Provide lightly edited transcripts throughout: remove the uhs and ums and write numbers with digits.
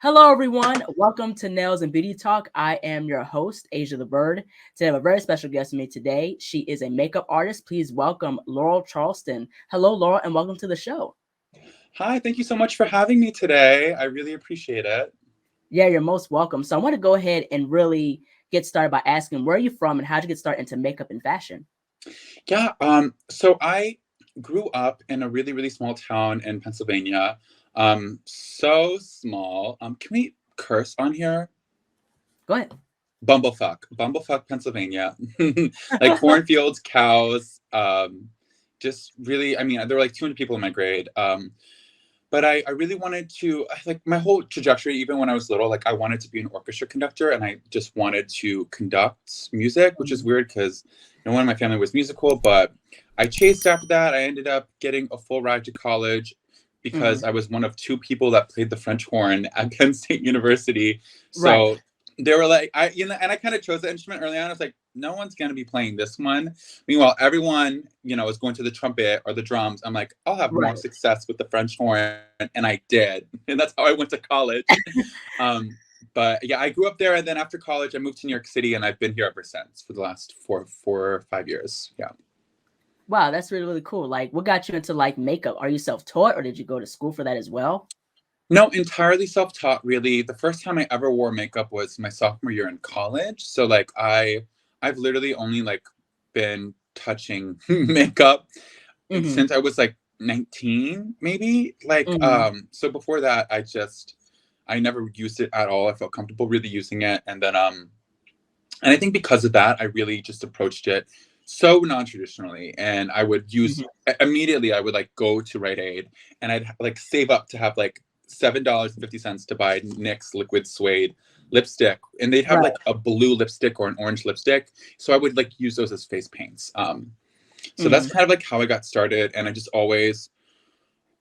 Hello, everyone. Welcome to Nails and Beauty Talk. I am your host, Asia the Bird. Today, I have a very special guest with me today. She is a makeup artist. Please welcome Laurel Charleston. Hello, Laurel, and welcome to the show. Hi, thank you so much for having me today. I really appreciate it. Yeah, you're most welcome. So I want to go ahead and really get started by asking, where are you from and how'd you get started into makeup and fashion? Yeah, so I grew up in a really, really small town in Pennsylvania. So small. Can we curse on here? Go ahead. Bumblefuck, Pennsylvania. Like cornfields, cows, just really, I mean, there were like 200 people in my grade. But I really wanted to, like my whole trajectory, even when I was little, like I wanted to be an orchestra conductor and I just wanted to conduct music, which is weird because no one in my family was musical, but I chased after that. I ended up getting a full ride to college because I was one of 2 people that played the French horn at Penn State University. Right. So they were like, and I kind of chose the instrument early on. I was like, no one's going to be playing this one. Meanwhile, everyone, is going to the trumpet or the drums. I'm like, I'll have more Right. success with the French horn. And I did. And that's how I went to college. But yeah, I grew up there. And then after college, I moved to New York City and I've been here ever since for the last four or 5 years. Yeah. Wow, that's really, really cool. Like, what got you into like makeup? Are you self-taught or did you go to school for that as well? No, entirely self-taught, really. The first time I ever wore makeup was my sophomore year in college. So like I've literally only like been touching makeup Mm-hmm. since I was like 19, maybe. Like Mm-hmm. so before that I never used it at all. I felt comfortable really using it. And then and I think because of that, I really just approached it so non-traditionally. And I would use immediately I would like go to Rite Aid and I'd like save up to have like $7.50 to buy NYX liquid suede lipstick. And they'd have Right. like a blue lipstick or an orange lipstick. So I would like use those as face paints. So that's Mm-hmm. kind of like how I got started. And I just always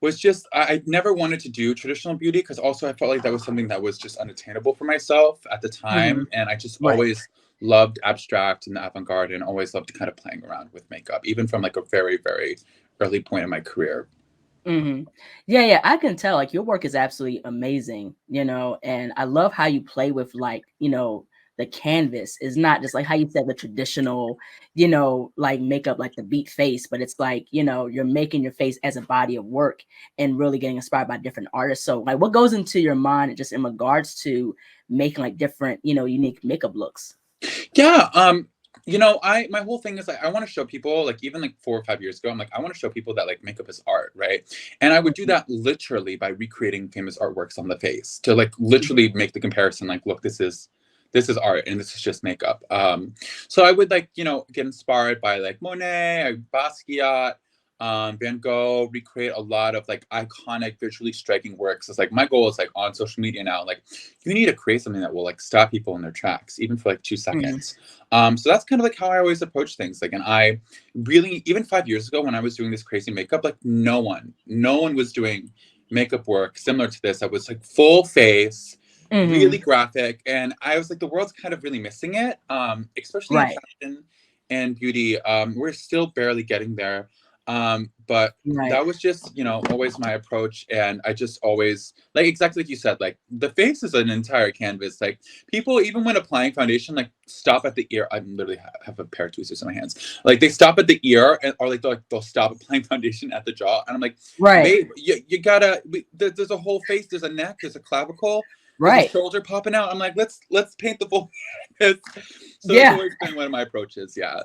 was just I never wanted to do traditional beauty because also I felt like that was something that was just unattainable for myself at the Mm-hmm. time, and I just Right. always loved abstract and the avant-garde and always loved kind of playing around with makeup, even from like a very, very early point in my career. Mhm. Yeah, yeah, I can tell, like, your work is absolutely amazing, and I love how you play with, like, the canvas is not just like how you said the traditional, like makeup, like the beat face, but it's like, you're making your face as a body of work and really getting inspired by different artists. So, like, what goes into your mind just in regards to making like different, unique makeup looks? Yeah, I my whole thing is like I want to show people like even like 4 or 5 years ago, I'm like I want to show people that like makeup is art, right? And I would do Mhm, that literally by recreating famous artworks on the face to like mhm. literally make the comparison. Like, look, this is art and this is just makeup. So I would like get inspired by like Monet, Basquiat, Van Gogh, recreate a lot of like iconic, visually striking works. It's like my goal is like on social media now, like you need to create something that will like stop people in their tracks, even for like 2 seconds. So that's kind of like how I always approach things. Like, and I really, even 5 years ago when I was doing this crazy makeup, like no one was doing makeup work similar to this. I was like full face, really Mhm. graphic, and I was like, the world's kind of really missing it, especially in Right, fashion and beauty. We're still barely getting there. But right. that was just, always my approach. And I just always, like, exactly like you said, like, the face is an entire canvas. Like, people, even when applying foundation, like, stop at the ear. I literally have a pair of tweezers in my hands. Like, they stop at the ear, and or like they'll stop applying foundation at the jaw. And I'm like, Right, babe, you gotta, there's a whole face, there's a neck, there's a clavicle, there's a right. shoulder popping out. I'm like, let's paint the full canvas. So that's Yeah. always been one of my approaches. Yeah.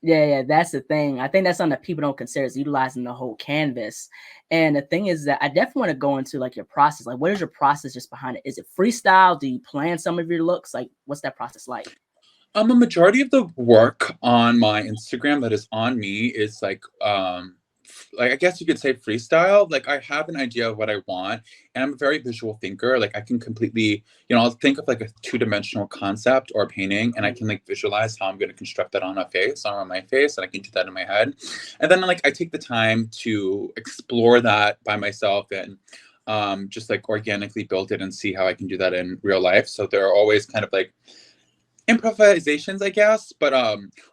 Yeah, yeah, that's the thing. I think that's something that people don't consider is utilizing the whole canvas. And the thing is that I definitely want to go into like your process. Like, what is your process just behind it? Is it freestyle? Do you plan some of your looks? Like, what's that process like? A majority of the work on my Instagram that is on me is like I guess you could say freestyle. Like I have an idea of what I want, and I'm a very visual thinker. Like I can completely, I'll think of like a two-dimensional concept or a painting, and I can like visualize how I'm going to construct that on a face, or on my face, and I can do that in my head. And then like I take the time to explore that by myself and just like organically build it and see how I can do that in real life. So there are always kind of like improvisations, I guess. But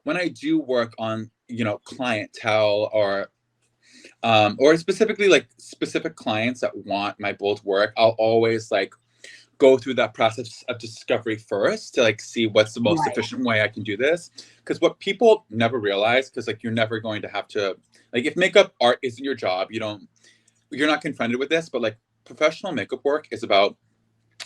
when I do work on, clientele or specifically like specific clients that want my bold work, I'll always like go through that process of discovery first to like see what's the most Right. efficient way I can do this. Because what people never realize, because like you're never going to have to, like, if makeup art isn't your job, you're not confronted with this, but like professional makeup work is about,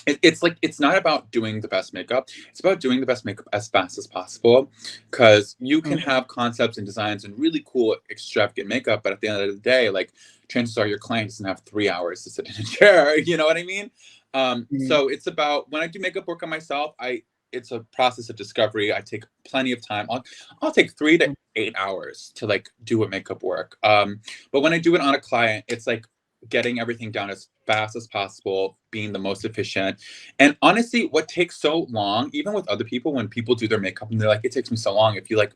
it's like, it's not about doing the best makeup. It's about doing the best makeup as fast as possible, because you can Mhm. have concepts and designs and really cool, extravagant makeup, but at the end of the day, like, chances are your client doesn't have 3 hours to sit in a chair. You know what I mean? Mhm. So it's about, when I do makeup work on myself, it's a process of discovery. I take plenty of time. I'll take 3 to 8 hours to like do a makeup work. But when I do it on a client, it's like getting everything done as fast as possible, being the most efficient. And honestly, what takes so long, even with other people, when people do their makeup and they're like, it takes me so long. If you like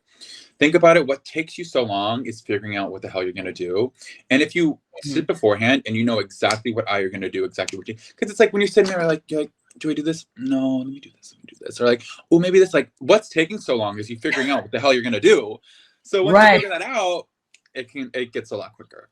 think about it, what takes you so long is figuring out what the hell you're gonna do. And if you Mhm. sit beforehand and you know exactly what eye you're gonna do, exactly what you, because it's like when you're sitting there, like, you're like, do I do this? No, let me do this. Let me do this. Or like, oh, maybe this. Like, what's taking so long is you figuring out what the hell you're gonna do. So once you Right. figure that out, it gets a lot quicker.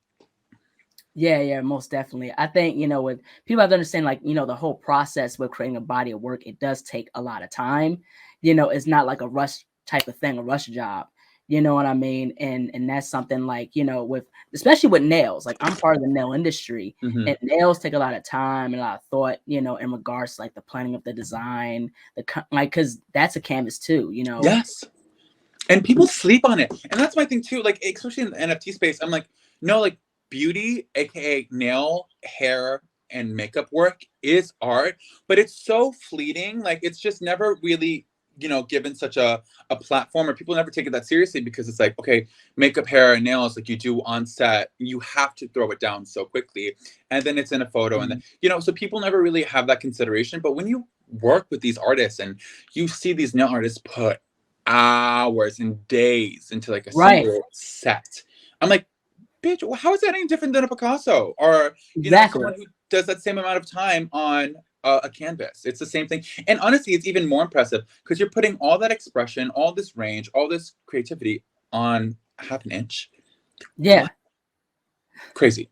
Yeah, yeah, most definitely. I think, with people have to understand, like, the whole process with creating a body of work, it does take a lot of time. It's not like a rush type of thing, a rush job. You know what I mean? And that's something like, with especially with nails. Like I'm part of the nail industry, Hmm. and nails take a lot of time and a lot of thought, in regards to like the planning of the design, like because that's a canvas too. Yes. And people sleep on it. And that's my thing too. Like, especially in the NFT space, I'm like, no, like, beauty, aka nail, hair, and makeup work is art, but it's so fleeting. Like, it's just never really, given such a platform, or people never take it that seriously, because it's like, okay, makeup, hair, and nails, like you do on set, you have to throw it down so quickly. And then it's in a photo. And then, Mhm. so people never really have that consideration. But when you work with these artists and you see these nail artists put hours and days into like a Right. single set. I'm like, bitch, how is that any different than a Picasso or Exactly. someone who does that same amount of time on a canvas? It's the same thing. And honestly, it's even more impressive because you're putting all that expression, all this range, all this creativity on half an inch. Yeah. What? Crazy.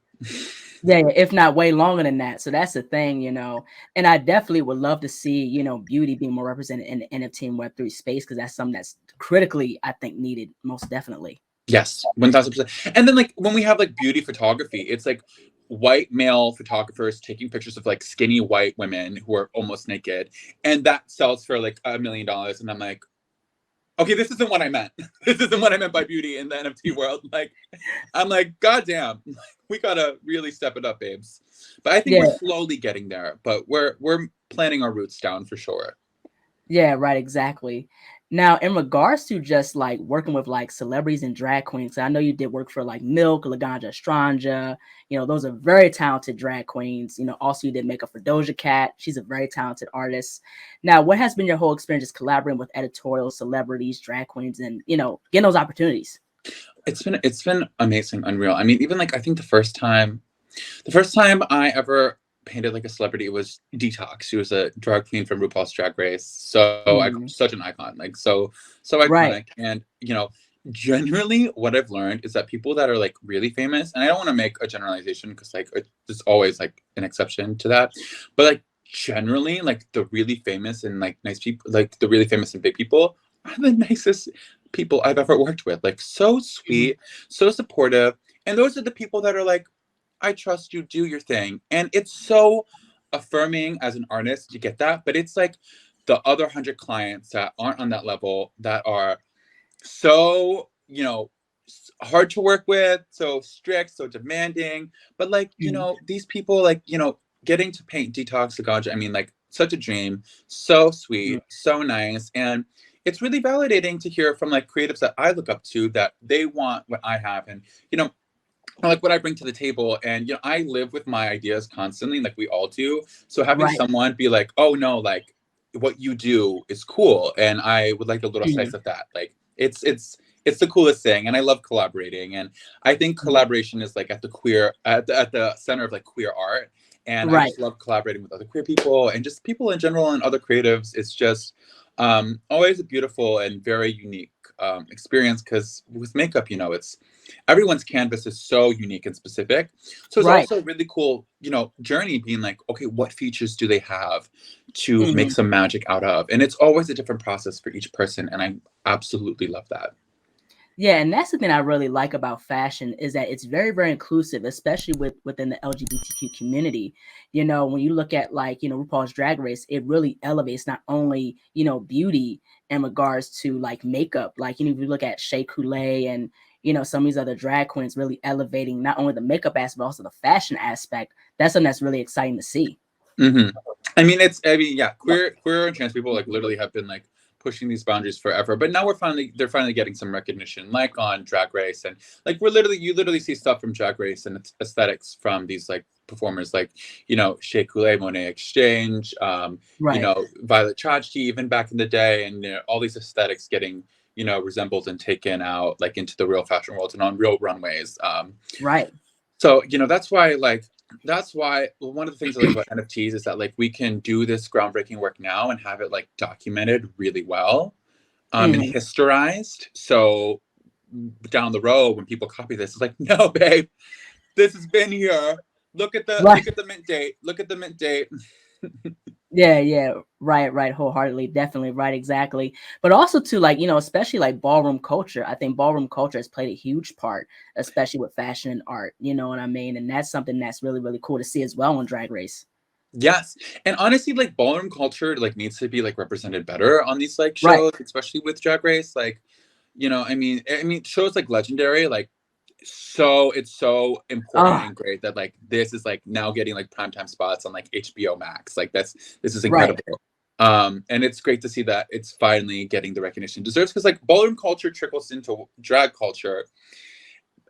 Yeah, yeah, if not way longer than that. So that's the thing. And I definitely would love to see, beauty being more represented in the NFT and Web3 space because that's something that's critically, I think, needed most definitely. Yes, 1000%. And then like when we have like beauty photography, it's like white male photographers taking pictures of like skinny white women who are almost naked, and that sells for like $1 million. And I'm like, okay, this isn't what I meant. This isn't what I meant by beauty in the NFT world. Like, I'm like, goddamn, we gotta really step it up, babes. But I think we're Yeah, slowly getting there. But we're planting our roots down for sure. yeah, right, exactly. Now, in regards to just like working with like celebrities and drag queens, I know you did work for like Milk, Laganja Estranja. Those are very talented drag queens. Also you did makeup for Doja Cat. She's a very talented artist. Now, what has been your whole experience just collaborating with editorial celebrities, drag queens, and getting those opportunities? It's been amazing, unreal. I mean, even like I think the first time I ever painted like a celebrity, it was Detox. She was a drag queen from RuPaul's Drag Race. Mhm. Such an icon, like so Right. iconic. And generally, what I've learned is that people that are like really famous, and I don't want to make a generalization because like there's always like an exception to that, but like generally, like the really famous and like nice people, like the really famous and big people, are the nicest people I've ever worked with. Like so Mhm. sweet, so supportive, and those are the people that are like, I trust you, do your thing. And it's so affirming as an artist to get that. But it's like the other 100 clients that aren't on that level that are so, hard to work with, so strict, so demanding. But like, Mhm. these people, like, getting to paint Detox Laganja, I mean, like, such a dream, so Mhm. sweet, so nice. And it's really validating to hear from like creatives that I look up to that they want what I have. And, like what I bring to the table. And I live with my ideas constantly, like we all do. So having Right. someone be like, "Oh no, like what you do is cool, and I would like a little Mhm. slice of that." Like it's the coolest thing, and I love collaborating. And I think Mhm. collaboration is like at the center of like queer art. And I Right. just love collaborating with other queer people and just people in general and other creatives. It's just always a beautiful and very unique experience because with makeup, it's everyone's canvas is so unique and specific. So it's Right. also a really cool, you know, journey being like, okay, what features do they have to make Mhm. some magic out of? And it's always a different process for each person. And I absolutely love that. Yeah, and that's the thing I really like about fashion is that it's very, very inclusive, especially within the LGBTQ community. You know, when you look at like, RuPaul's Drag Race, it really elevates not only, beauty in regards to like makeup. Like, if you look at Shea Coulee and, some of these other drag queens really elevating not only the makeup aspect, but also the fashion aspect. That's something that's really exciting to see. Hmm. I mean, yeah, queer and trans people like literally have been like pushing these boundaries forever, but now they're finally getting some recognition, like on Drag Race, and like you literally see stuff from Drag Race and its aesthetics from these like performers, like Shea Coulee, Monet Exchange, Right. Violet Chachki, even back in the day, and all these aesthetics getting resembled and taken out like into the real fashion world and on real runways. Right. So, that's why one of the things I like about NFTs is that like we can do this groundbreaking work now and have it like documented really well, and Mhm. historized. So down the road when people copy this, it's like, no, babe, this has been here. Right. Look at the mint date. Look at the mint date. Yeah, yeah, right, right, wholeheartedly, definitely, right, exactly. But also too, like, especially like ballroom culture. I think ballroom culture has played a huge part, especially with fashion and art. You know what I mean? And that's something that's really, really cool to see as well on Drag Race. Yes. And honestly, like ballroom culture like needs to be like represented better on these like Right. shows, especially with Drag Race. Like, I mean shows like Legendary, like it's so important Ah, and great that like this is like now getting like primetime spots on like HBO Max. Like this is right. incredible. And it's great to see that it's finally getting the recognition it deserves, because like ballroom culture trickles into drag culture,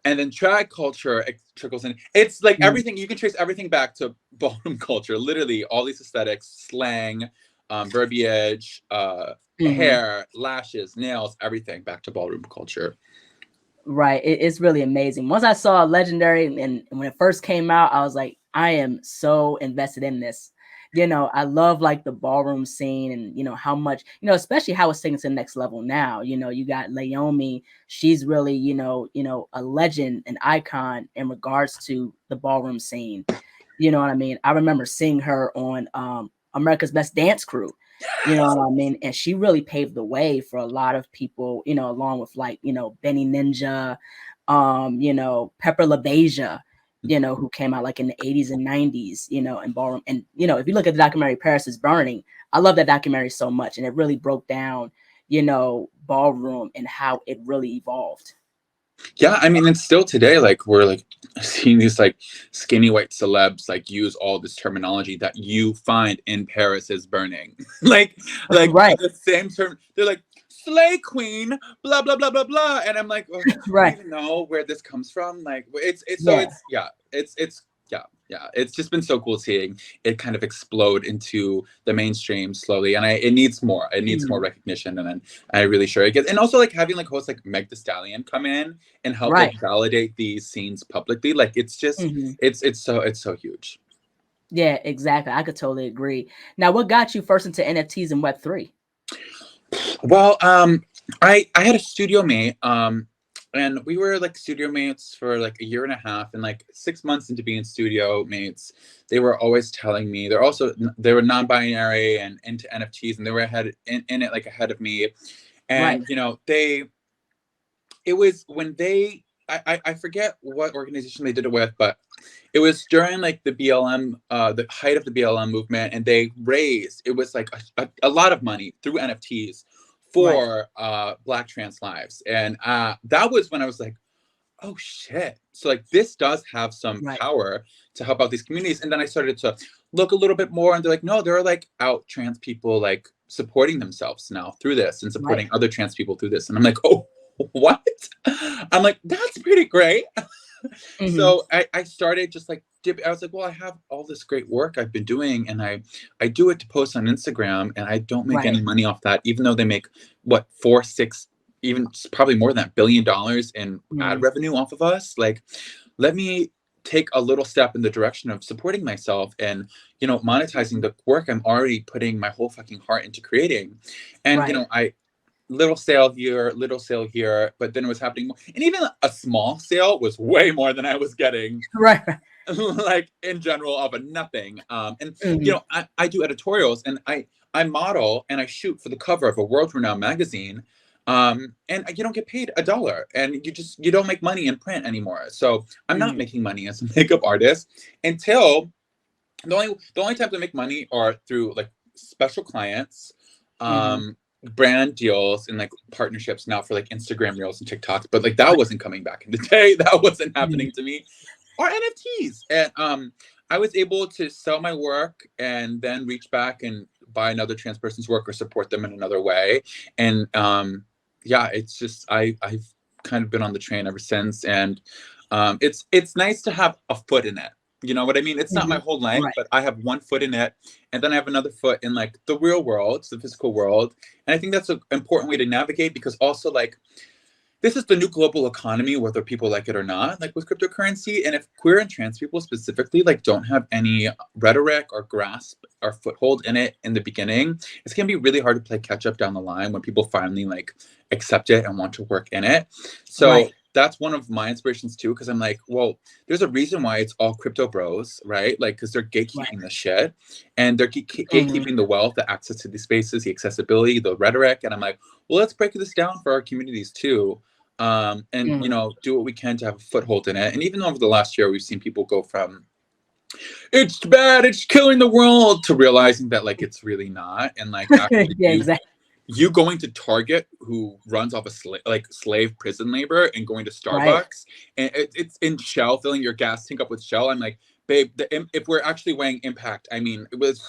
and then drag culture trickles in. It's like Mm, everything, you can trace everything back to ballroom culture. Literally, all these aesthetics, slang, verbiage, mhm. hair, lashes, nails, everything back to ballroom culture. Right. It's really amazing. Once I saw Legendary and when it first came out, I was like, I am so invested in this. I love like the ballroom scene and how much, especially how it's taken to the next level now. You got Laomi, she's really, a legend, an icon in regards to the ballroom scene. You know what I mean? I remember seeing her on America's Best Dance Crew. You know what I mean? And she really paved the way for a lot of people, along with like, Benny Ninja, Pepper LaBeija, who came out like in the 80s and 90s, in ballroom. And, if you look at the documentary Paris is Burning, I love that documentary so much. And it really broke down, ballroom and how it really evolved. Yeah, I mean, it's still today, like we're like seeing these like skinny white celebs like use all this terminology that you find in Paris is Burning. like Right, the same term. They're like slay queen, blah blah blah blah blah, and I'm like, oh, do you right. even know where this comes from? Like, Yeah. it's yeah, it's yeah. It's just been so cool seeing it kind of explode into the mainstream slowly, and it needs more. It needs more Mhm. recognition, and then I really sure it gets. And also like having like hosts like Meg Thee Stallion come in and help Right. like validate these scenes publicly. Like it's just Mhm. it's so huge. Yeah, exactly. I could totally agree. Now, what got you first into NFTs and Web3? Well, I had a studio mate, and we were like studio mates for like a year and a half, and like 6 months into being studio mates, they were always telling me they were non-binary and into NFTs, and they were in it like ahead of me, Right. and it was when I forget what organization they did it with, but it was during like the BLM, the height of the BLM movement, and they raised, it was like a lot of money through NFTs Right. for Black trans lives, and that was when I was like, oh shit! So like this does have some Right. power to help out these communities, and then I started to look a little bit more, and they're like, no, there are like out trans people like supporting themselves now through this and Right. supporting other trans people through this, and I'm like, oh, what? I'm like, that's pretty great. Mhm. So I started just like I was like, well, I have all this great work I've been doing, and I do it to post on Instagram, and I don't make Right. any money off that, even though they make what 4 6, even probably more than $1 billion in ad Mhm. revenue off of us. Like, let me take a little step in the direction of supporting myself and monetizing the work I'm already putting my whole fucking heart into creating. And Right. little sale here, little sale here, but then it was happening more. And even a small sale was way more than I was getting Right, right. like in general of a nothing. And you Mhm. know, I do editorials and I model and I shoot for the cover of a world-renowned magazine. And you don't get paid $1 and you don't make money in print anymore. So I'm not Mhm. making money as a makeup artist until the only times I make money are through like special clients, Mhm. brand deals, and like partnerships now for like Instagram Reels and TikToks. But like that wasn't coming back in the day. That wasn't Mhm. happening to me. Or NFTs. And I was able to sell my work and then reach back and buy another trans person's work or support them in another way. And yeah, it's just I've kind of been on the train ever since. And it's nice to have a foot in it. You know what I mean? It's not my Mhm. whole life, Right, but I have one foot in it, and then I have another foot in like the real world, the physical world. And I think that's an important way to navigate because also like this is the new global economy, whether people like it or not, like with cryptocurrency. And if queer and trans people specifically like don't have any rhetoric or grasp or foothold in it in the beginning, it's gonna be really hard to play catch up down the line when people finally like accept it and want to work in it. So right. that's one of my inspirations too, because I'm like, well, there's a reason why it's all crypto bros, right? Like, because they're Right. gatekeeping the shit and they're Mhm. gatekeeping the wealth, the access to these spaces, the accessibility, the rhetoric. And I'm like, well, let's break this down for our communities too, and you Mhm. know, do what we can to have a foothold in it. And even over the last year, we've seen people go from "it's bad, it's killing the world" to realizing that like it's really not, and like actually Yeah, exactly. you going to Target, who runs off a slave prison labor, and going to Right. Starbucks, and it's in Shell, filling your gas tank up with Shell. I'm like, babe, if we're actually weighing impact, I mean, it was.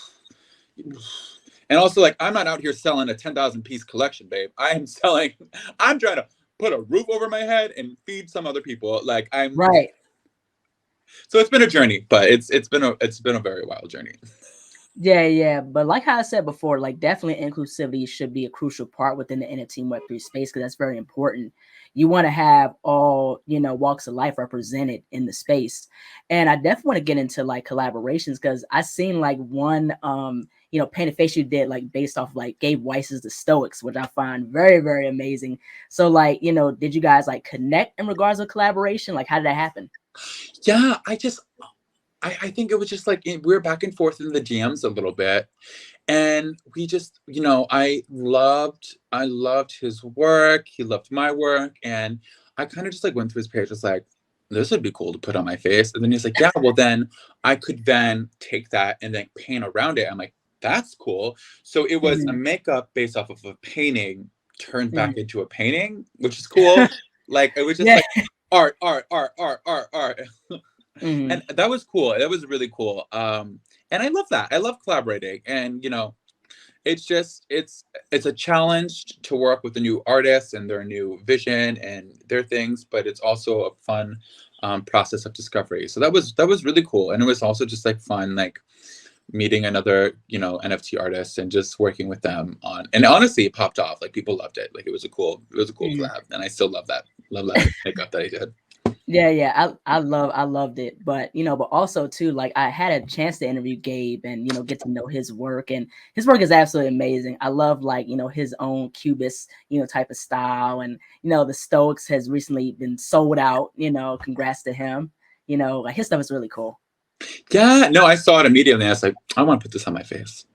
And also, like, I'm not out here selling a 10,000 piece collection, babe. I am selling. I'm trying to put a roof over my head and feed some other people. Like, I'm. Right. So it's been a journey, but it's been a very wild journey. Yeah, yeah. But like how I said before, like definitely inclusivity should be a crucial part within the NFT and Web3 space because that's very important. You want to have all, walks of life represented in the space. And I definitely want to get into like collaborations because I seen like one painted face you did like based off like Gabe Weiss's The Stoics, which I find very, very amazing. So like, did you guys like connect in regards to collaboration? Like how did that happen? Yeah, I think it was just like we were back and forth in the DMs a little bit, and we just, I loved his work. He loved my work, and I kind of just like went through his page, was like, this would be cool to put on my face. And then he's like, yeah, well then I could then take that and then paint around it. I'm like, that's cool. So it was a Mhm, makeup based off of a painting turned back mhm. into a painting, which is cool. Like it was just Yeah. like art, art, art, art, art, art. Mhm, And that was cool. That was really cool. And I love that. I love collaborating. And it's just it's a challenge to work with a new artist and their new vision and their things, but it's also a fun process of discovery. So that was really cool. And it was also just like fun, like meeting another, NFT artist and just working with them on, and honestly it popped off. Like people loved it. Like it was a cool mhm. collab. And I still love that makeup that I did. Yeah, yeah, I loved it, but but also too, like I had a chance to interview Gabe and get to know his work, and his work is absolutely amazing. I love like his own cubist type of style, and the Stoics has recently been sold out. Congrats to him. Like his stuff is really cool. Yeah, no, I saw it immediately. I was like, I want to put this on my face.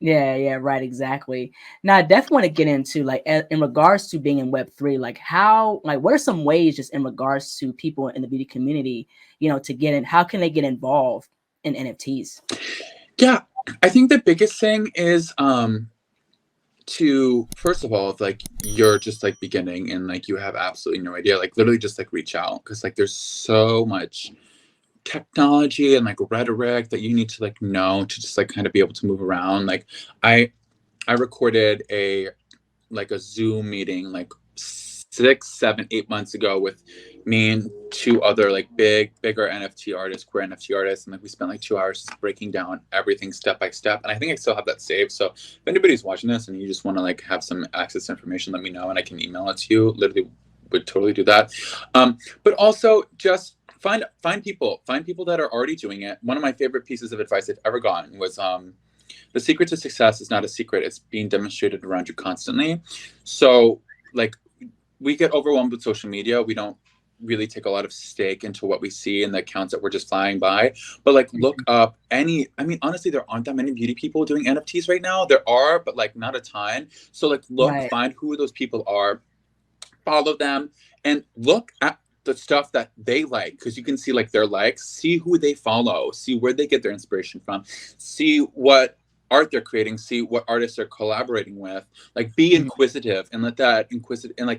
Yeah, yeah, right, exactly. Now, I definitely want to get into like in regards to being in Web3, like how, like, what are some ways just in regards to people in the beauty community, to get in? How can they get involved in NFTs? Yeah, I think the biggest thing is to first of all, if like you're just like beginning and like you have absolutely no idea, like literally just like reach out because like there's so much technology and like rhetoric that you need to like know to just like kind of be able to move around. Like I I recorded a Zoom meeting like 6, 7, 8 months ago with me and two other like bigger NFT artists, queer NFT artists, and like we spent like 2 hours just breaking down everything step by step. And I think I still have that saved. So if anybody's watching this and you just want to like have some access to information, let me know and I can email it to you. Literally would totally do that. But also just find people that are already doing it. One of my favorite pieces of advice I've ever gotten was the secret to success is not a secret. It's being demonstrated around you constantly. So like we get overwhelmed with social media. We don't really take a lot of stake into what we see in the accounts that we're just flying by. But like look up any, I mean, honestly, there aren't that many beauty people doing NFTs right now. There are, but like not a ton. So like look, Right. find who those people are, follow them, and look at the stuff that they like, because you can see like their likes, see who they follow, see where they get their inspiration from, see what art they're creating, see what artists they're collaborating with. Like be Mhm. inquisitive and let that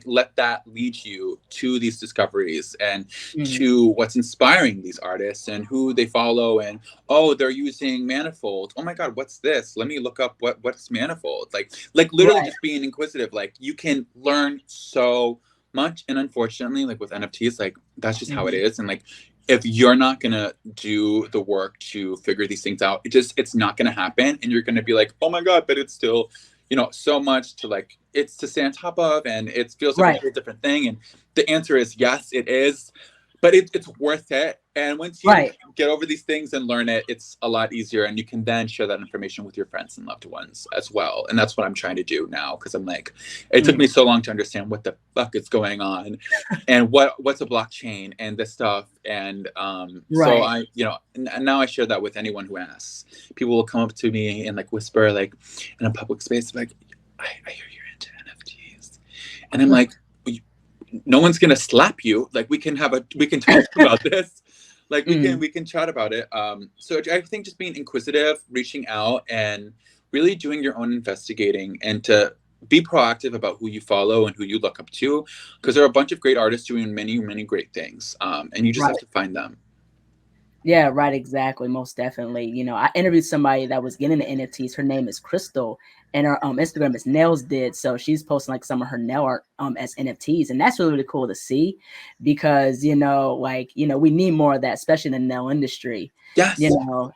let that lead you to these discoveries and Mhm. to what's inspiring these artists and who they follow. And oh, they're using manifold, oh my god, what's this, let me look up what's manifold. Like literally Right. just being inquisitive. Like you can learn so much. And unfortunately, like with NFTs, like that's just how it Mhm. is. And like if you're not gonna do the work to figure these things out, it's not gonna happen. And you're gonna be like, oh my god, but it's still, so much to like it's to stay on top of, and it feels like a Right. whole different thing. And the answer is yes, it is, but it's worth it. And once you Right. get over these things and learn it, it's a lot easier, and you can then share that information with your friends and loved ones as well. And that's what I'm trying to do now, because I'm like, it took me Mhm. so long to understand what the fuck is going on and what's a blockchain and this stuff. And so Right. I, and now I share that with anyone who asks. People will come up to me and like whisper, like in a public space, like, I hear you're into NFTs. And I'm like, no one's gonna slap you. Like we can talk about this. Like Mhm. we can chat about it. So I think just being inquisitive, reaching out, and really doing your own investigating, and to be proactive about who you follow and who you look up to, because there are a bunch of great artists doing many, many great things. And you just have Right. to find them. Yeah, right, exactly, most definitely. I interviewed somebody that was getting the NFTs. Her name is Crystal, and her Instagram is Nails Did. So she's posting like some of her nail art as NFTs, and that's really really cool to see, because we need more of that, especially in the nail industry. Yes,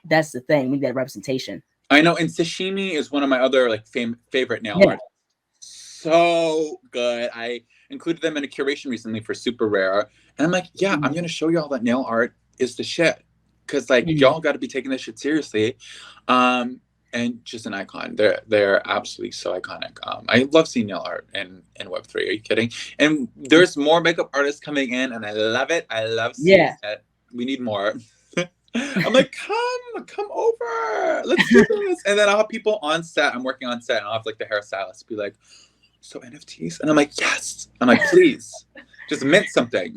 That's the thing. We need that representation. I know. And Sashimi is one of my other like favorite nail Yeah. artists. So good. I included them in a curation recently for Superrare, and I'm like, yeah, I'm Mhm. gonna show y'all that nail art is the shit, because like Mhm. y'all got to be taking this shit seriously. um and just an icon. They're absolutely so iconic. I love seeing nail art in Web3. Are you kidding? And there's more makeup artists coming in, and I love it. I love seeing Yeah. it. We need more. I'm like, come over, let's do this. And then I'll have people on set. I'm working on set, and I'll have like the hairstylist be like, so NFTs? And I'm like, yes. I'm like, please, just mint something.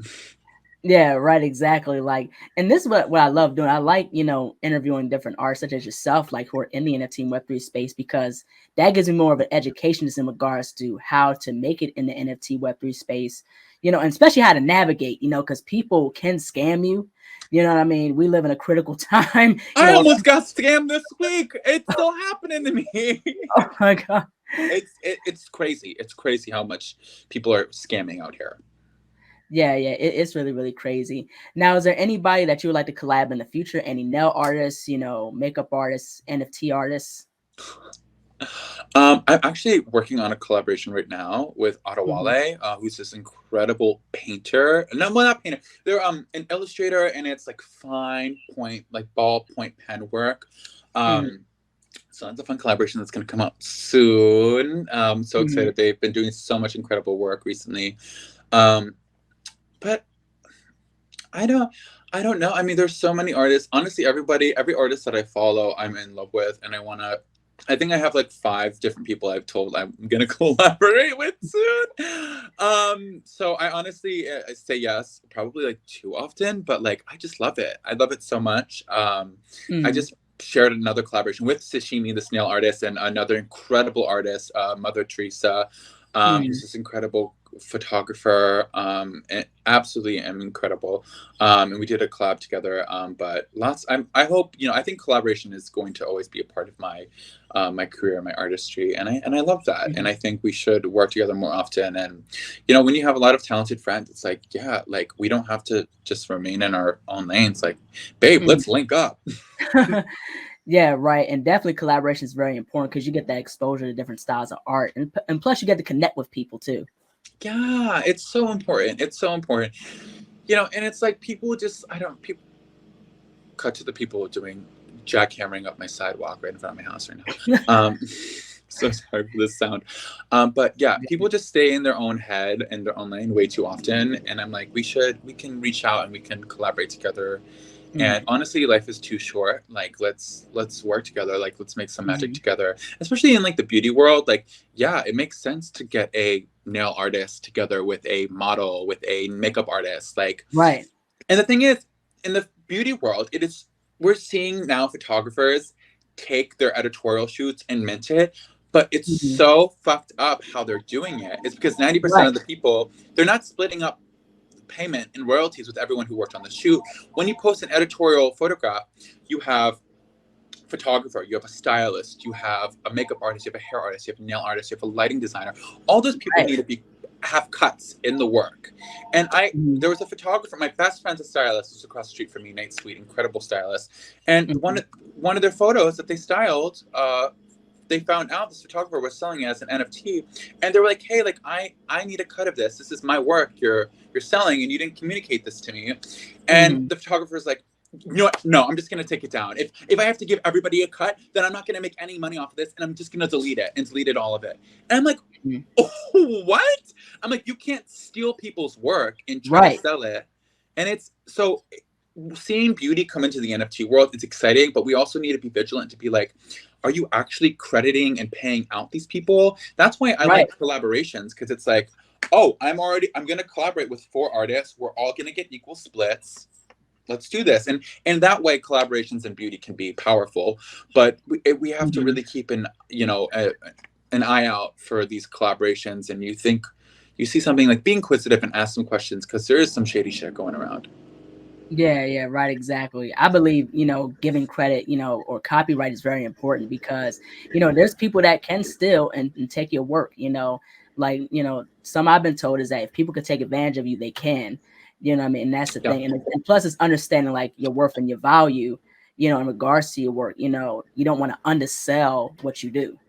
Yeah, right, exactly. Like, and this is what I love doing. I like, interviewing different artists such as yourself, like who are in the NFT and Web3 space, because that gives me more of an education just in regards to how to make it in the NFT Web3 space, and especially how to navigate, because people can scam you. You know what I mean? We live in a critical time, I almost got scammed this week. It's still happening to me. oh my God. It's crazy. It's crazy how much people are scamming out here. Yeah, yeah, it's really, really crazy. Now, is there anybody that you would like to collab in the future? Any nail artists, makeup artists, NFT artists? I'm actually working on a collaboration right now with Mhm. Adewale, who's this incredible painter. No, well, not painter. They're an illustrator, and it's like fine point, like ballpoint pen work. Mhm. Um, so that's a fun collaboration that's going to come out soon. So Mhm. excited! They've been doing so much incredible work recently. Um, but I don't, I don't know. I mean, there's so many artists. Honestly, every artist that I follow, I'm in love with, and I wanna. I think I have like 5 different people I've told I'm gonna collaborate with soon. So I honestly say yes, probably like too often, but like I just love it. I love it so much. I Mhm. just shared another collaboration with Sashimi, the snail artist, and another incredible artist, Mother Teresa, who's Mhm. this incredible photographer, and absolutely am incredible. And we did a collab together. But I hope, I think collaboration is going to always be a part of my career, my artistry, and I love that. And Mhm. I think we should work together more often. And when you have a lot of talented friends, it's like, yeah, like we don't have to just remain in our own lanes. Like, babe, Mhm. let's link up. Yeah, right. And definitely collaboration is very important because you get that exposure to different styles of art, and plus you get to connect with people too. Yeah, it's so important. It's so important. And it's like people just, I don't, people cut to the people doing jackhammering up my sidewalk right in front of my house right now. So sorry for this sound. But yeah, people just stay in their own head and their own lane way too often. And I'm like, we can reach out and we can collaborate together. And honestly, life is too short. Like, let's work together. Like, let's make some magic together. Especially in like the beauty world. Like, yeah, it makes sense to get a nail artist together with a model, with a makeup artist. Like, Right. And the thing is, in the beauty world, we're seeing now photographers take their editorial shoots and mint it, but it's so fucked up how they're doing it. It's because 90% of the people, they're not splitting up payment and royalties with everyone who worked on the shoot. When you post an editorial photograph, you have photographer, you have a stylist, you have a makeup artist, you have a hair artist, you have a nail artist, you have a lighting designer. All those people need to have cuts in the work. And there was a photographer, my best friend's a stylist, who's across the street from me, Nate Sweet, incredible stylist. And one of their photos that they styled, they found out this photographer was selling it as an NFT, and they were like, "Hey, like I need a cut of this. This is my work. You're selling, and you didn't communicate this to me." And the photographer's like, "No, I'm just gonna take it down. If I have to give everybody a cut, then I'm not gonna make any money off of this, and I'm just gonna delete it and deleted all of it." And I'm like, "Oh, what?" I'm like, "You can't steal people's work and try to sell it." And it's so. Seeing beauty come into the NFT world, it's exciting, but we also need to be vigilant to be like, are you actually crediting and paying out these people? That's why I like collaborations, because it's like, oh, I'm going to collaborate with 4 artists. We're all going to get equal splits. Let's do this. And that way collaborations in beauty can be powerful, but we have to really keep an eye out for these collaborations. And you see something, like, be inquisitive and ask some questions, because there is some shady shit going around. Yeah, right, exactly. I believe, giving credit, or copyright is very important because, there's people that can steal and take your work, like, some I've been told is that if people could take advantage of you, they can, you know what I mean? And that's the thing. And plus it's understanding like your worth and your value, in regards to your work, you don't want to undersell what you do.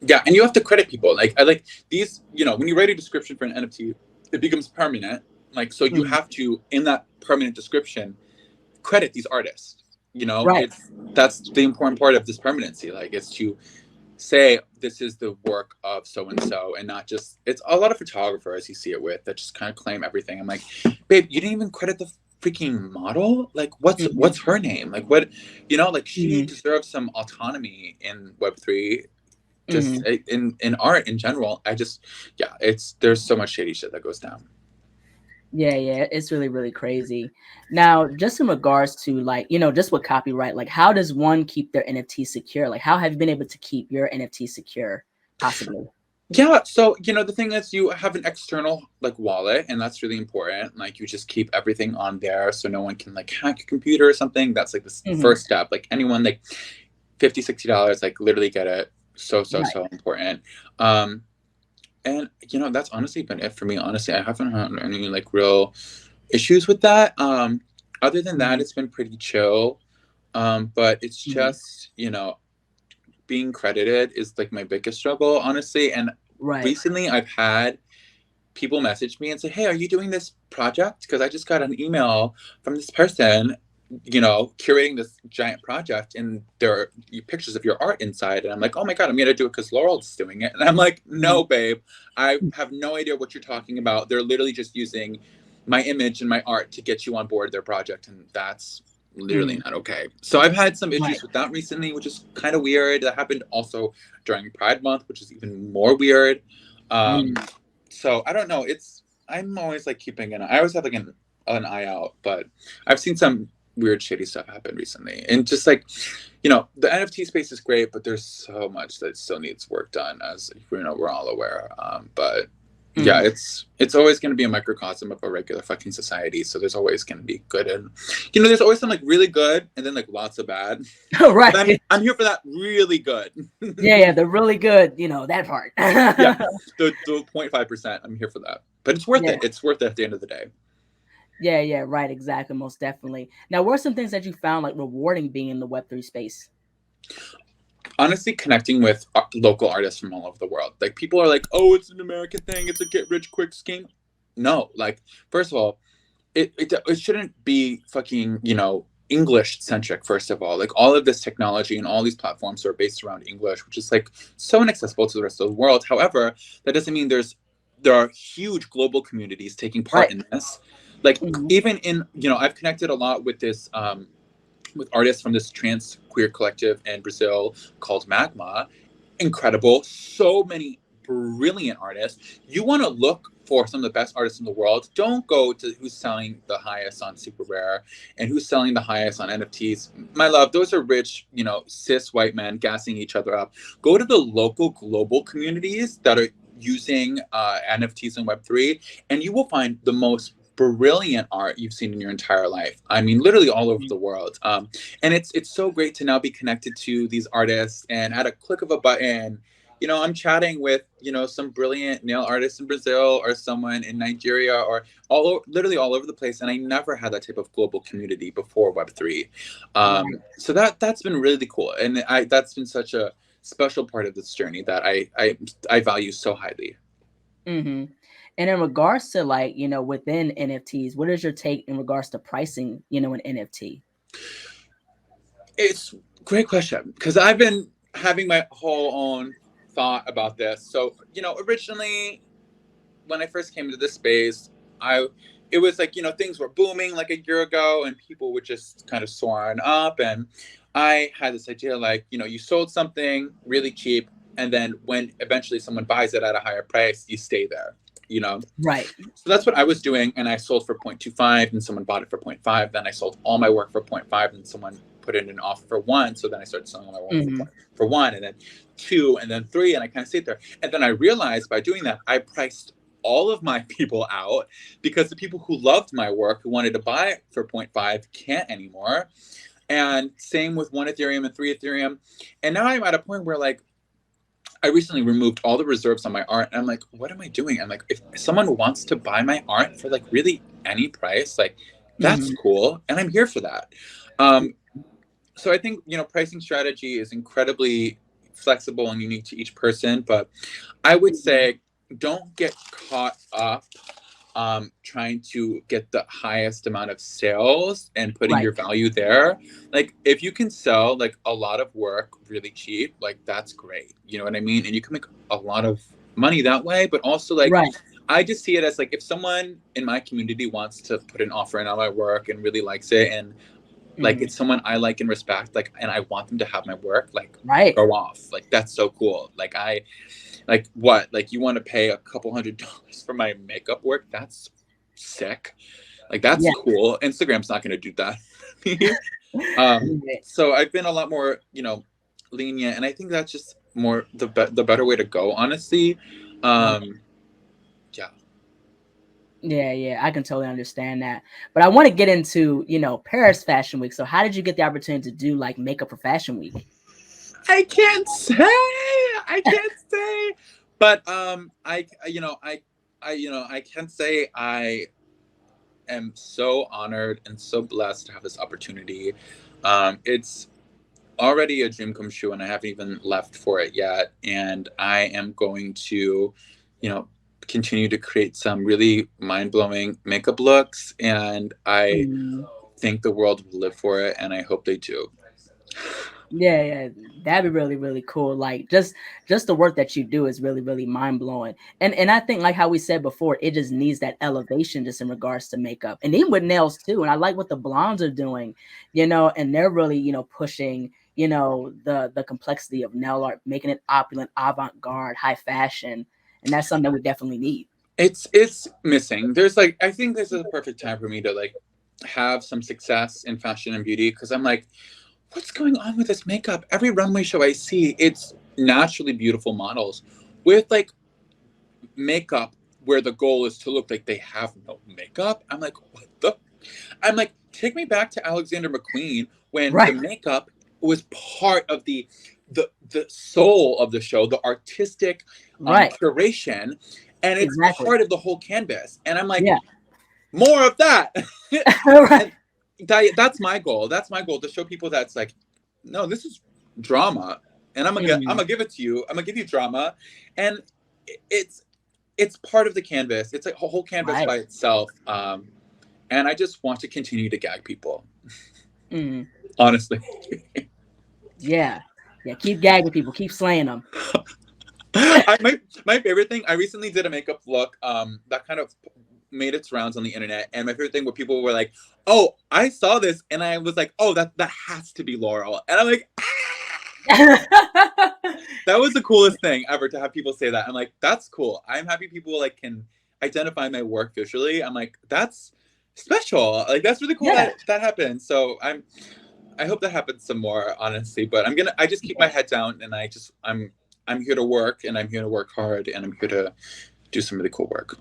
Yeah, and you have to credit people. Like, I like these, when you write a description for an NFT, it becomes permanent. Like, so you have to, in that permanent description, credit these artists. That's the important part of this permanency. Like, it's to say this is the work of so and so, and not just, it's a lot of photographers you see it with that just kind of claim everything. I'm like, babe, you didn't even credit the freaking model. Like, what's her name? Like, what, like, she deserves some autonomy in Web3. Just in art in general. There's so much shady shit that goes down. Yeah, it's really, really crazy. Now, just in regards to like, just with copyright, like how does one keep their NFT secure? Like how have you been able to keep your NFT secure, possibly? Yeah, so the thing is, you have an external like wallet, and that's really important. Like, you just keep everything on there so no one can like hack your computer or something. That's like the first step. Like, anyone, like $50-$60, like, literally get it. So important. And that's honestly been it for me. Honestly, I haven't had any like real issues with that. Other than that, it's been pretty chill. But it's just, being credited is like my biggest struggle, honestly. And recently I've had people message me and say, "Hey, are you doing this project? Because I just got an email from this person, curating this giant project, and there are pictures of your art inside." And I'm like, "Oh my God, I'm going to do it because Laurel's doing it." And I'm like, "No, babe, I have no idea what you're talking about. They're literally just using my image and my art to get you on board their project. And that's literally not okay." So I've had some issues with that recently, which is kind of weird. That happened also during Pride Month, which is even more weird. So I don't know. I'm always like keeping an eye. I always have like an eye out, but I've seen some weird shady stuff happen recently. And just like, the NFT space is great, but there's so much that still needs work done, as we're all aware. But yeah, it's always going to be a microcosm of a regular fucking society. So there's always going to be good, and there's always some like really good, and then like lots of bad. But I'm here for that really good. Yeah, the really good, that part. Yeah, the 0.5%. I'm here for that, but it's worth it. It's worth it at the end of the day. Yeah, right, exactly, most definitely. Now, what are some things that you found like rewarding being in the Web3 space? Honestly, connecting with local artists from all over the world. Like, people are like, "Oh, it's an American thing. It's a get rich quick scheme." No, like, first of all, it shouldn't be fucking, English centric, first of all. Like all of this technology and all these platforms are based around English, which is like so inaccessible to the rest of the world. However, that doesn't mean there are huge global communities taking part Right. in this. Like Mhm. even in, I've connected a lot with this with artists from this trans queer collective in Brazil called Magma. Incredible. So many brilliant artists. You want to look for some of the best artists in the world. Don't go to who's selling the highest on Superrare and who's selling the highest on NFTs. My love, those are rich, cis white men gassing each other up. Go to the local global communities that are using NFTs and Web3, and you will find the most brilliant art you've seen in your entire life. I mean, literally all over the world. And it's so great to now be connected to these artists, and at a click of a button, I'm chatting with some brilliant nail artists in Brazil or someone in Nigeria or literally all over the place. And I never had that type of global community before Web3. Right. So that's been really cool, and that's been such a special part of this journey that I value so highly. Mhm. And in regards to like, within NFTs, what is your take in regards to pricing, an NFT? It's a great question, because I've been having my whole own thought about this. So, originally when I first came into this space, I it was like, things were booming like a year ago and people were just kind of soaring up, and I had this idea like, you sold something really cheap, and then when eventually someone buys it at a higher price, you stay there, you know. Right. So that's what I was doing, and I sold for 0.25 and someone bought it for 0.5. Then I sold all my work for 0.5 and someone put in an offer for 1. So then I started selling all my work Mhm. for 1, and then 2, and then 3, and I kind of stayed there. And then I realized by doing that, I priced all of my people out, because the people who loved my work, who wanted to buy it for 0.5, can't anymore. And same with 1 Ethereum and 3 Ethereum. And now I'm at a point where like I recently removed all the reserves on my art, and I'm like, what am I doing? I'm like, if someone wants to buy my art for like really any price, like that's Mhm. cool, and I'm here for that. Um, so I think pricing strategy is incredibly flexible and unique to each person, but I would Mhm. say don't get caught up trying to get the highest amount of sales and putting Right. your value there. Like if you can sell like a lot of work really cheap, like that's great. You know what I mean? And you can make a lot of money that way. But also like Right. I just see it as like if someone in my community wants to put an offer in on my work and really likes it, and like Mhm. it's someone I like and respect, like, and I want them to have my work, like Right. go off. Like that's so cool. Like what? Like you want to pay a couple $100s for my makeup work? That's sick. Like that's Yeah. cool. Instagram's not going to do that. um, Right. so I've been a lot more, lenient, and I think that's just more the better way to go, honestly. Right. Um, yeah. Yeah, yeah, I can totally understand that. But I want to get into, Paris Fashion Week. So how did you get the opportunity to do like makeup for Fashion Week? I can't say. I can't say. But I can say I am so honored and so blessed to have this opportunity. It's already a dream come true, and I haven't even left for it yet. And I am going to, you know, continue to create some really mind blowing makeup looks. And I Mm. think the world will live for it, and I hope they do. Yeah, yeah, that'd be really, really cool. Like just the work that you do is really, really mind blowing. And I think like how we said before, it just needs that elevation just in regards to makeup and even with nails too. And I like what the blondes are doing, and they're really, pushing, the complexity of nail art, making it opulent, avant-garde, high fashion. And that's something that we definitely need. It's missing. There's like I think this is a perfect time for me to like have some success in fashion and beauty, because I'm like, what's going on with this makeup? Every runway show I see, it's naturally beautiful models with like makeup where the goal is to look like they have no makeup. I'm like, what the? I'm like, take me back to Alexander McQueen when the Right, makeup was part of the soul of the show, the artistic right, curation, and it's exactly. part of the whole canvas. And I'm like, Yeah. more of that. Right. And that's my goal. That's my goal, to show people that's like, no, this is drama, and I'm Mhm. gonna give it to you. I'm gonna give you drama, and it's it's part of the canvas. It's like a whole canvas Right. by itself. And I just want to continue to gag people. Mhm. honestly. Yeah. Yeah, keep gagging people, keep slaying them. My favorite thing, I recently did a makeup look that kind of made its rounds on the internet, and my favorite thing where people were like, "Oh, I saw this," and I was like, "Oh, that has to be Laurel," and I'm like, that was the coolest thing ever to have people say that. I'm like, that's cool. I'm happy people like can identify my work visually. I'm like, that's special. Like that's really cool Yeah. that that happened. So I hope that happens some more, honestly. But I just keep my Yeah. head down and I'm here to work and I'm here to work hard and I'm here to do some really cool work.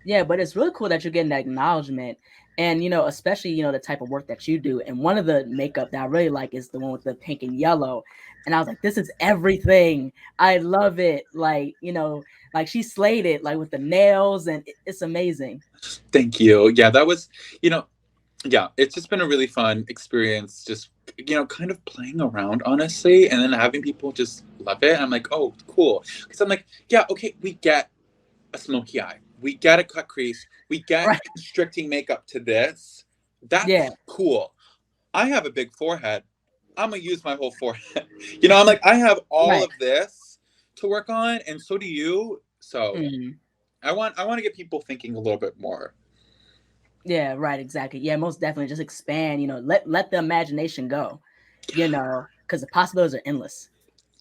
Yeah, but it's really cool that you're getting that acknowledgement. And especially, the type of work that you do. And one of the makeup that I really like is the one with the pink and yellow. And I was like, this is everything. I love it. Like, like she slayed it, like with the nails, and it's amazing. Thank you. Yeah, that was, you know, yeah, it's just been a really fun experience. Just kind of playing around, honestly, and then having people just love it. I'm like, oh, cool, because I'm like, yeah, okay, we get a smoky eye, we get a cut crease, we get Right. constricting makeup to this. Yeah. That's cool. I have a big forehead. I'm gonna use my whole forehead. I'm like, I have all Right. of this to work on, and so do you. So Mhm. I want to get people thinking a little bit more. Yeah, right, exactly. Yeah, most definitely just expand, let the imagination go, because the possibilities are endless.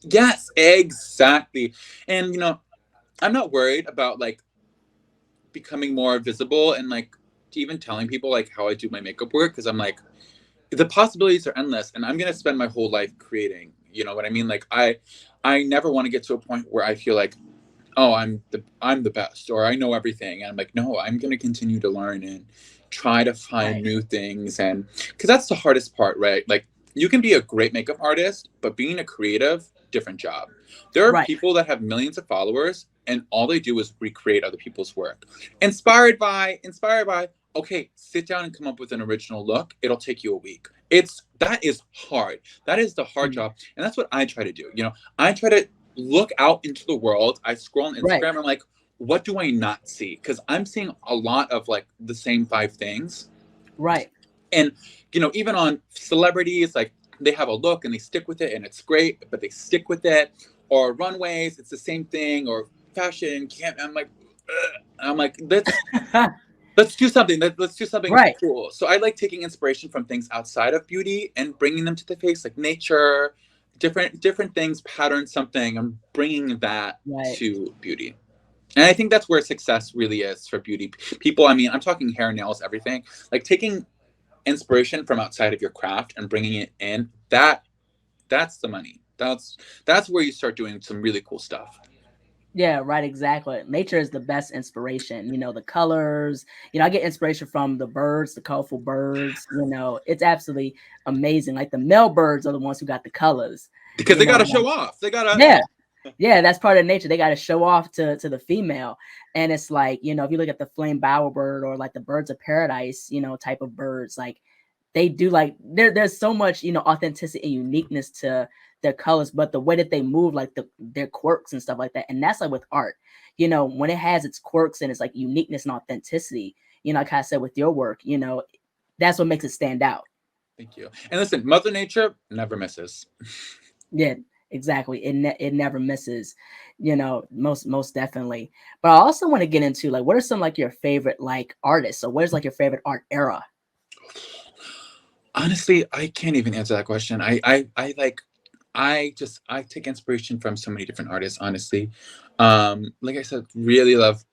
Yes, exactly. And I'm not worried about like becoming more visible and like even telling people like how I do my makeup work because I'm like the possibilities are endless and I'm gonna spend my whole life creating. You know what I mean? Like I never want to get to a point where I feel like, oh, I'm the best or I know everything. And I'm like, no, I'm gonna continue to learn and try to find Right. new things. And because that's the hardest part, right? Like you can be a great makeup artist, but being a creative, different job. There are Right. people that have millions of followers and all they do is recreate other people's work. Inspired by, okay, sit down and come up with an original look. It'll take you a week. That is hard. That is the hard Mhm. job. And that's what I try to do. I try to look out into the world. I scroll on Right. Instagram. I'm like, what do I not see? Because I'm seeing a lot of like the same five things. Right. And even on celebrities, like they have a look and they stick with it and it's great, but they stick with it. Or runways, it's the same thing. Or fashion, can't. I'm like, ugh. I'm like, let's do something. Let's do something Right. cool. So I like taking inspiration from things outside of beauty and bringing them to the face, like nature, different things, pattern something. I'm bringing that Right. to beauty, and I think that's where success really is for beauty people. I mean, I'm talking hair, nails, everything. Like taking inspiration from outside of your craft and bringing it in. That's the money. That's where you start doing some really cool stuff. Yeah, right, exactly. Nature is the best inspiration. The colors. I get inspiration from the birds, the colorful birds. It's absolutely amazing. Like the male birds are the ones who got the colors. Because they got to Like, show off. They got to. yeah, yeah, that's part of nature. They got to show off to the female, and it's like if you look at the flame bowerbird or like the birds of paradise, type of birds, like they do like there's so much authenticity and uniqueness to their colors, but the way that they move, like their quirks and stuff like that. And that's like with art, when it has its quirks and it's like uniqueness and authenticity, like I said with your work, that's what makes it stand out. Thank you. And listen, Mother Nature never misses. Yeah, exactly. It never misses, most definitely. But I also want to get into like what are some like your favorite like artists, or what is like your favorite art era? Honestly, I can't even answer that question. I like I take inspiration from so many different artists, honestly. Like I said, really love,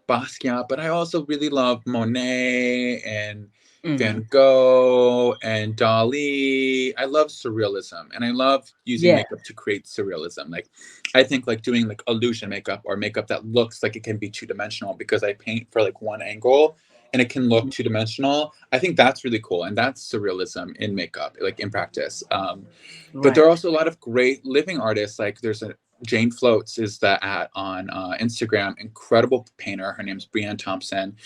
Basquiat, but I also really love Monet and Hmm. Van Gogh and Dali. I love surrealism and I love using Yeah. makeup to create surrealism. Like I think like doing like illusion makeup or makeup that looks like it can be two-dimensional because I paint for like one angle and it can look Mhm. two-dimensional. I think that's really cool and that's surrealism in makeup, like in practice. But there Right. are also a lot of great living artists. Like there's a Jane Floats is the at on Instagram, incredible painter. Her name's Brianne Thompson.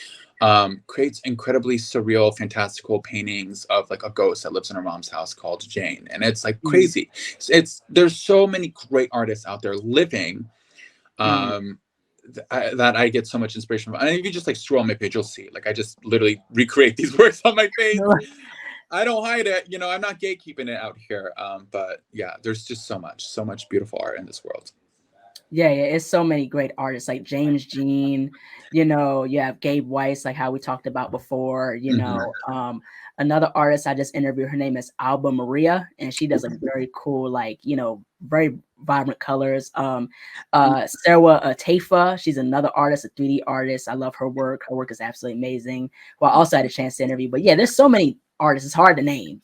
Creates incredibly surreal, fantastical paintings of like a ghost that lives in her mom's house called Jane, and it's like Mhm. crazy. It's there's so many great artists out there living, Mhm. um, that I get so much inspiration from. And if you just like scroll on my page, you'll see like I just literally recreate these works on my face. I don't hide it. You know, I'm not gatekeeping it out here. But yeah, there's just so much beautiful art in this world. Yeah, yeah, it's so many great artists like James Jean, you have Gabe Weiss, like how we talked about before, Hmm. another artist I just interviewed, her name is Alba Maria, and she does like very cool, like, very vibrant colors. Sarah Taifa, she's another artist, a 3D artist. I love her work. Her work is absolutely amazing. Well, I also had a chance to interview, but yeah, there's so many artists, it's hard to name.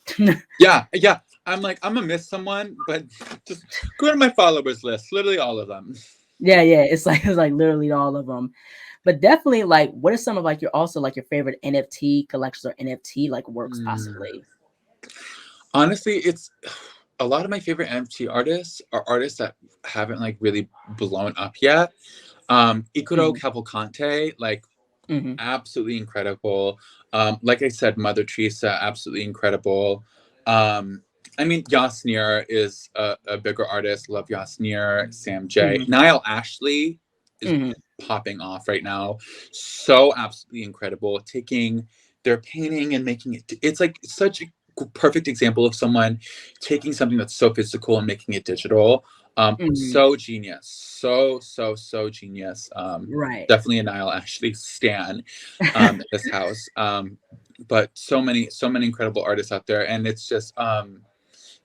Yeah, yeah. I'm like, I'm gonna miss someone, but just go to my followers list. Literally all of them. Yeah, yeah, it's like literally all of them. But definitely, like, what are some of like your also like your favorite NFT collections or NFT like works Mm. possibly? Honestly, it's a lot of my favorite NFT artists are artists that haven't like really blown up yet. Ikuro Mhm, Cavalcante, like mhm, absolutely incredible. Like I said, Mother Teresa, absolutely incredible. I mean, Yasnir is a bigger artist. Love Yasnir, Sam J. mhm, Niall Ashley is mhm, popping off right now. So absolutely incredible. Taking their painting and making it, it's like such a perfect example of someone taking something that's so physical and making it digital. mhm. So genius. So genius. Right. Definitely a Niall Ashley stan in this house. But so many incredible artists out there. And it's just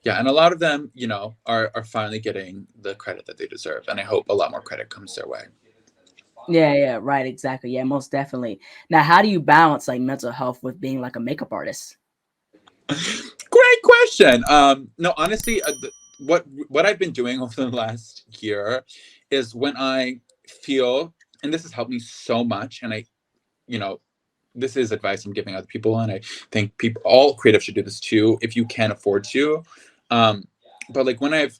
yeah, and a lot of them, you know, are finally getting the credit that they deserve. And I hope a lot more credit comes their way. Yeah, yeah, right, exactly. Yeah, most definitely. Now, how do you balance like mental health with being like a makeup artist? Great question. No, honestly, what I've been doing over the last year is when I feel, and this has helped me so much, and I, you know, this is advice I'm giving other people, and I think people, all creatives should do this too, if you can afford to. Um, but like when I've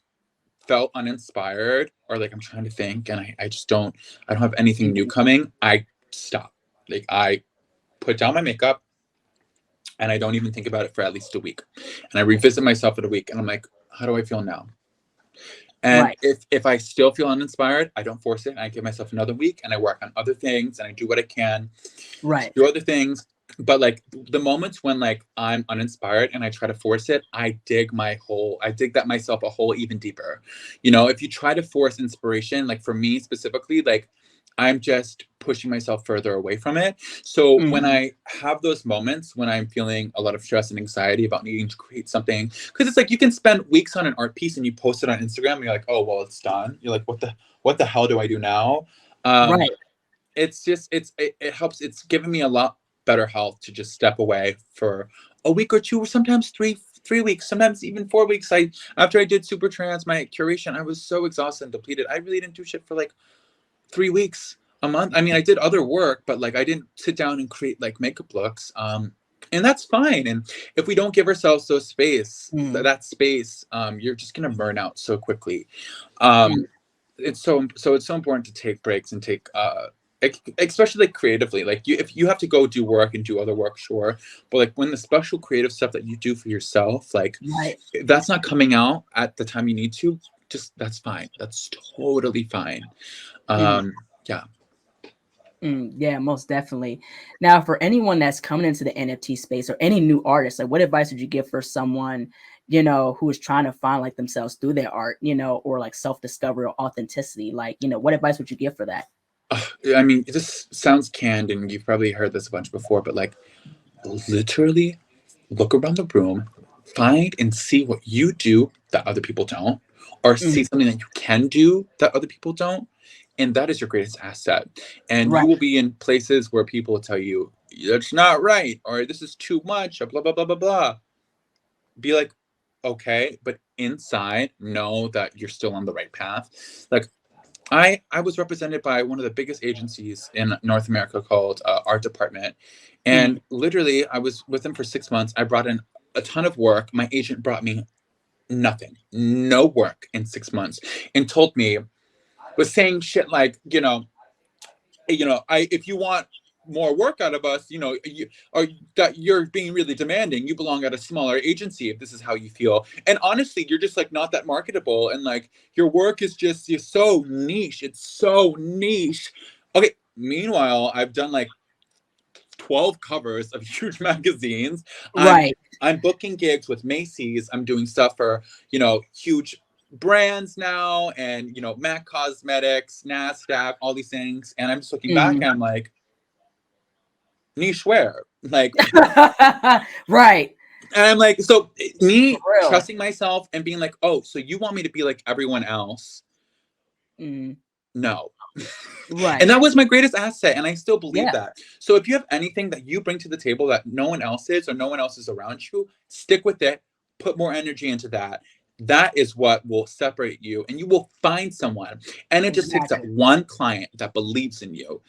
felt uninspired or like I'm trying to think and I just I don't have anything new Mhm. coming, I stop. Like I put down my makeup and I don't even think about it for at least a week. And I revisit myself in a week and I'm like, how do I feel now? And Right, if I still feel uninspired, I don't force it. I give myself another week and I work on other things and I do what I can to right. do other things. But like the moments when like I'm uninspired and I try to force it, I dig that myself a hole even deeper. You know, if you try to force inspiration, like for me specifically, like I'm just pushing myself further away from it. So when Mhm. I have those moments when I'm feeling a lot of stress and anxiety about needing to create something, because it's like you can spend weeks on an art piece and you post it on Instagram and you're like, oh well, it's done. You're like, what the hell do I do now? Um, Right. it's just it helps. It's given me a lot better health to just step away for a week or two, or sometimes three weeks, sometimes even 4 weeks. I After I did Super Trans, my curation, I was so exhausted and depleted. I really didn't do shit for like 3 weeks, a month. I mean, I did other work, but like I didn't sit down and create like makeup looks. And that's fine. And if we don't give ourselves those space, Mhm, that space, you're just gonna burn out so quickly. mm, Um, it's so important to take breaks and take especially like creatively, like if you have to go do work and do other work, sure, but like when the special creative stuff that you do for yourself, like right. if that's not coming out at the time you need to, just that's fine, that's totally fine. Mhm. Yeah. Yeah, most definitely. Now, for anyone that's coming into the NFT space or any new artist, like what advice would you give for someone, who is trying to find like themselves through their art, or like self-discovery or authenticity? Like, what advice would you give for that? I mean, this sounds canned and you've probably heard this a bunch before, but like literally look around the room, find and see what you do that other people don't, or see Mhm. something that you can do that other people don't. And that is your greatest asset. And Right. you will be in places where people will tell you, that's not right, or this is too much, or blah, blah, blah, blah, blah. Be like, okay, but inside, know that you're still on the right path. Like, I was represented by one of the biggest agencies in North America called Art Department, and Mhm. literally I was with them for 6 months. I brought in a ton of work. My agent brought me nothing, no work in 6 months, and told me, was saying shit like, I if you want more work out of us, or that you're being really demanding, you belong at a smaller agency if this is how you feel. And honestly, you're just like not that marketable, and like your work is just you're so niche. It's so niche. Okay. Meanwhile, I've done like 12 covers of huge magazines. I'm Right. I'm booking gigs with Macy's. I'm doing stuff for, huge brands now, and MAC Cosmetics, NASDAQ, all these things. And I'm just looking back Mhm. and I'm like, niche wear. Like, Right. and I'm like, so For me real. trusting myself and being like, oh, so you want me to be like everyone else? Mhm. No. And Right. that was my greatest asset. And I still believe Yeah. that. So if you have anything that you bring to the table that no one else is, or no one else is around you, stick with it. Put more energy into that. That is what will separate you, and you will find someone. And it just takes that Exactly. one client that believes in you.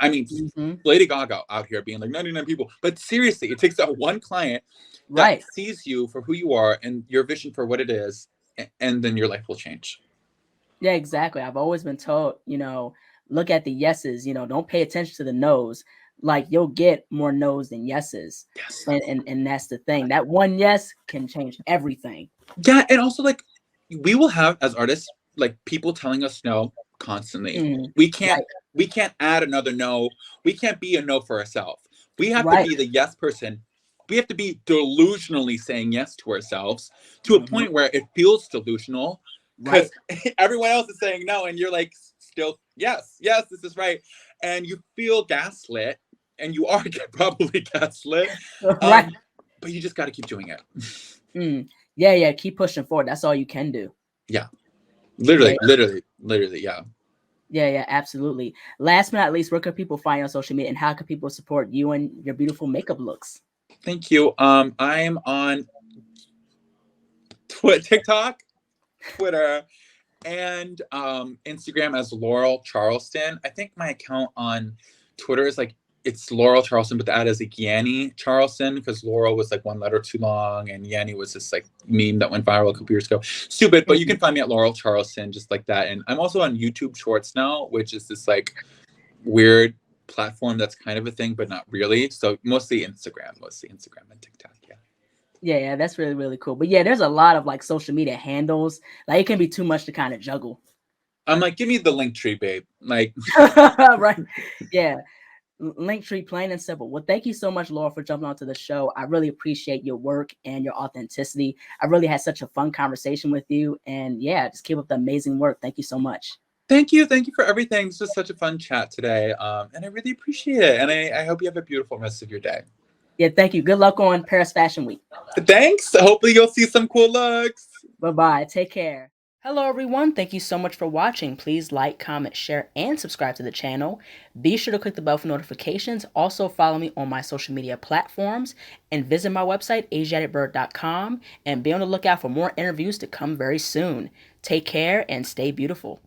I mean, Mhm. Lady Gaga out here being like 99 people, but seriously, it takes that one client that Right. sees you for who you are and your vision for what it is, and then your life will change. Yeah, exactly. I've always been told, look at the yeses, don't pay attention to the nos. Like you'll get more nos than yeses. Yes. And that's the thing. That one yes can change everything. Yeah, and also like we will have as artists like people telling us no constantly. Mhm. We can't Right. we can't add another no. We can't be a no for ourselves. We have to Right. be the yes person. We have to be delusionally saying yes to ourselves to a Mhm. point where it feels delusional Right. because everyone else is saying no and you're like still yes, yes, this is right. And you feel gaslit and you are probably gaslit. Right. Um, but you just got to keep doing it. Mm. Yeah, yeah. Keep pushing forward. That's all you can do. Yeah. Yeah, Literally, literally, literally, yeah. yeah, yeah, absolutely. Last but not least, where can people find you on social media and how can people support you and your beautiful makeup looks? Thank you. I am on TikTok, Twitter, and Instagram as Laurel Charleston. I think my account on Twitter is like it's Laurel Charleston, but the ad is like Yanni Charleston because Laurel was like one letter too long, and Yanni was this like meme that went viral a couple years ago. Stupid, but you Mhm. can find me at Laurel Charleston just like that. And I'm also on YouTube Shorts now, which is this like weird platform that's kind of a thing, but not really. So mostly Instagram and TikTok. Yeah. Yeah, yeah, that's really, really cool. But yeah, there's a lot of like social media handles. Like it can be too much to kind of juggle. I'm like, give me the link tree, babe. Like, Right. Yeah. Link tree, plain and simple. Well, thank you so much, Laura, for jumping onto the show. I really appreciate your work and your authenticity. I really had such a fun conversation with you. And yeah, just keep up the amazing work. Thank you so much. thank you. Thank you for everything. It's just such a fun chat today. And I really appreciate it. And I hope you have a beautiful rest of your day. Yeah, thank you. Good luck on Paris Fashion Week. Thanks. Hopefully you'll see some cool looks. Bye-bye. Take care. Hello, everyone. Thank you so much for watching. Please like, comment, share, and subscribe to the channel. Be sure to click the bell for notifications. Also, follow me on my social media platforms and visit my website, ASIATHABIRD.com, and be on the lookout for more interviews to come very soon. Take care and stay beautiful.